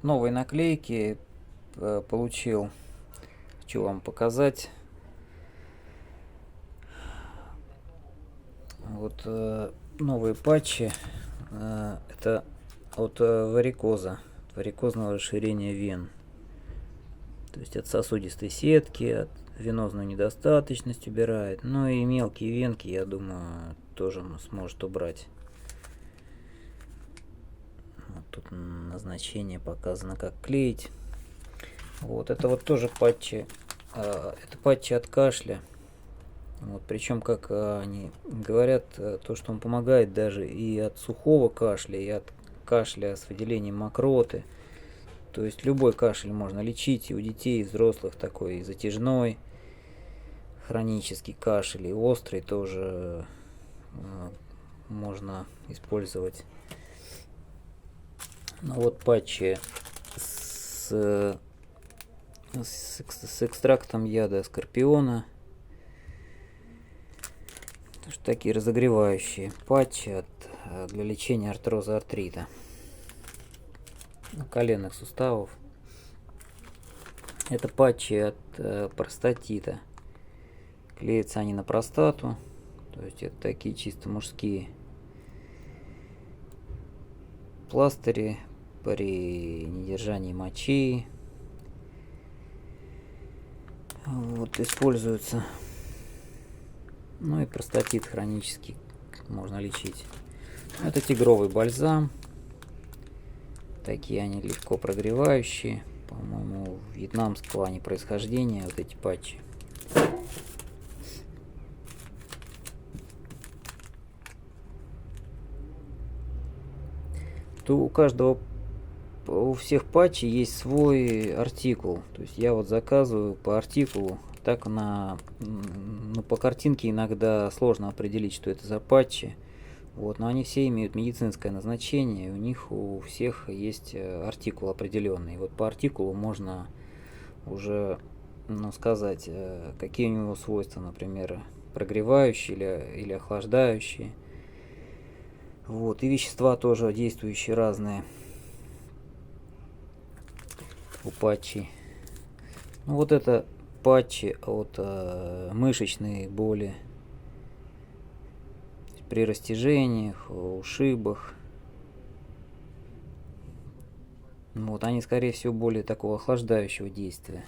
новые наклейки получил. Хочу вам показать. Вот новые патчи. Это от варикозного расширения вен. То есть от сосудистой сетки, от венозную недостаточность убирает. Ну и мелкие венки, я думаю, тоже сможет убрать. Вот тут назначение показано, как клеить. Вот это вот тоже патчи. Это патчи от кашля. Вот, причем, как они говорят, то, что он помогает даже и от сухого кашля, и от кашля с выделением мокроты. То есть любой кашель можно лечить, и у детей, и взрослых такой, и затяжной, хронический кашель, и острый тоже можно использовать. Ну вот патчи с экстрактом яда скорпиона. Такие разогревающие патчи для лечения артроза, артрита коленных суставов. Это патчи от простатита. Клеятся они на простату. То есть это такие чисто мужские пластыри при недержании мочи. Вот используются. Ну и простатит хронический можно лечить. Это тигровый бальзам. Такие они легко прогревающие. По-моему, вьетнамского они происхождения, вот эти патчи. То у всех патчей есть свой артикул. То есть я вот заказываю по артикулу. Так по картинке иногда сложно определить, что это за патчи. Вот, но они все имеют медицинское назначение, и у них у всех есть артикул определенный. Вот по артикулу можно уже сказать, какие у него свойства, например, прогревающие или охлаждающие. Вот, и вещества тоже действующие разные у патчей. Ну, вот это патчи от мышечной боли при растяжениях, ушибах. Вот они, скорее всего, более такого охлаждающего действия.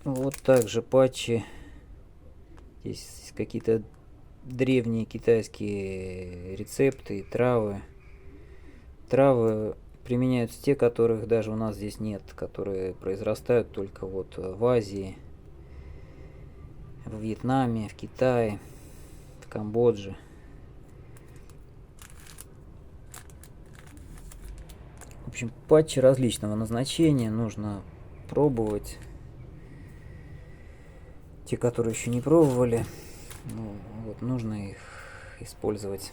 Вот также патчи. Здесь какие-то древние китайские рецепты и травы. Травы применяются те, которых даже у нас здесь нет, которые произрастают только вот в Азии, в Вьетнаме, в Китае, в Камбодже. В общем, патчи различного назначения нужно пробовать. Те, которые еще не пробовали, вот, нужно их использовать.